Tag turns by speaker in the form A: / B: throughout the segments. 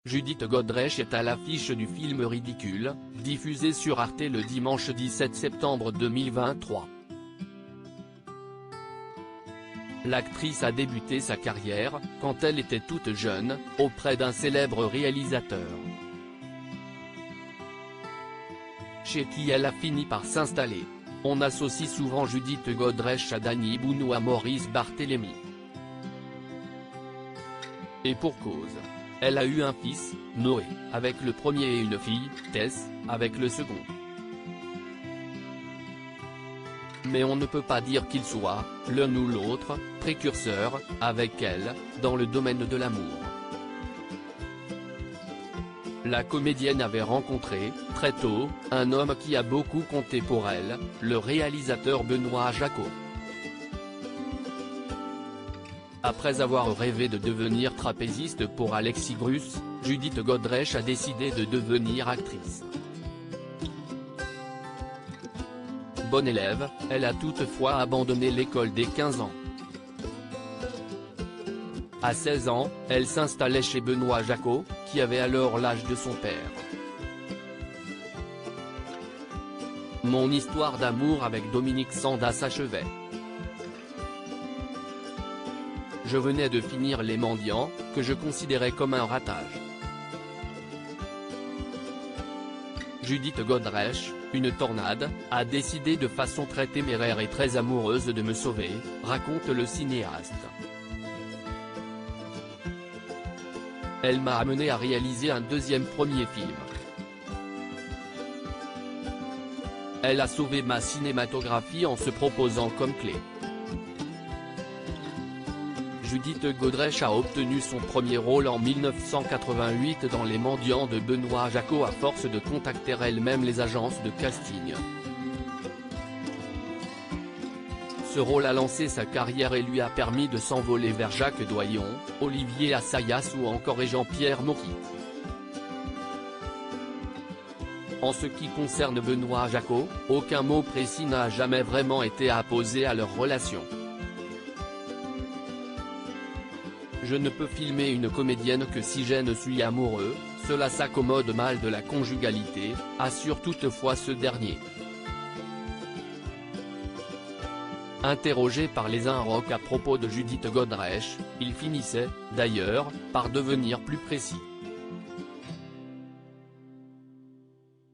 A: Judith Godrèche est à l'affiche du film Ridicule, diffusé sur Arte le dimanche 17 septembre 2023. L'actrice a débuté sa carrière, quand elle était toute jeune, auprès d'un célèbre réalisateur, chez qui elle a fini par s'installer. On associe souvent Judith Godrèche à Danny Boone ou à Maurice Barthélémy. Et pour cause. Elle a eu un fils, Noé, avec le premier et une fille, Tess, avec le second. Mais on ne peut pas dire qu'ils soient, l'un ou l'autre, précurseurs, avec elle, dans le domaine de l'amour. La comédienne avait rencontré, très tôt, un homme qui a beaucoup compté pour elle, le réalisateur Benoît Jacot. Après avoir rêvé de devenir trapéziste pour Alexis Grus, Judith Godrèche a décidé de devenir actrice. Bonne élève, elle a toutefois abandonné l'école dès 15 ans. À 16 ans, elle s'installait chez Benoît Jacot, qui avait alors l'âge de son père. Mon histoire d'amour avec Dominique Sanda s'achevait. Je venais de finir Les Mendiants, que je considérais comme un ratage. Judith Godrèche, une tornade, a décidé de façon très téméraire et très amoureuse de me sauver, raconte le cinéaste. Elle m'a amené à réaliser un premier film. Elle a sauvé ma cinématographie en se proposant comme clé. Judith Godrèche a obtenu son premier rôle en 1988 dans Les Mendiants de Benoît Jacot à force de contacter elle-même les agences de casting. Ce rôle a lancé sa carrière et lui a permis de s'envoler vers Jacques Doyon, Olivier Assayas ou encore Jean-Pierre Mocky. En ce qui concerne Benoît Jacot, aucun mot précis n'a jamais vraiment été apposé à leur relation. Je ne peux filmer une comédienne que si je ne suis amoureux, cela s'accommode mal de la conjugalité, assure toutefois ce dernier. Interrogé par Les Inrocks à propos de Judith Godrèche, il finissait, d'ailleurs, par devenir plus précis.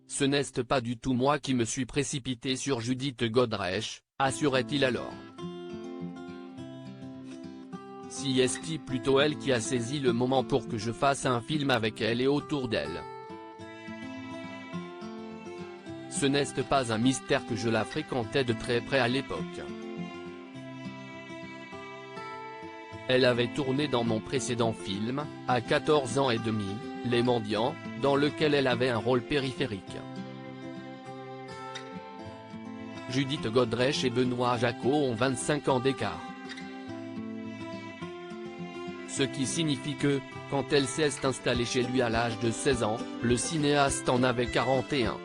A: Ce n'est pas du tout moi qui me suis précipité sur Judith Godrèche, assurait-il alors. Si est plutôt elle qui a saisi le moment pour que je fasse un film avec elle et autour d'elle. Ce n'est pas un mystère que je la fréquentais de très près à l'époque. Elle avait tourné dans mon précédent film, à 14 ans et demi, Les Mendiants, dans lequel elle avait un rôle périphérique. Judith Godrèche et Benoît Jacot ont 25 ans d'écart. Ce qui signifie que, quand elle s'est installée chez lui à l'âge de 16 ans, le cinéaste en avait 41.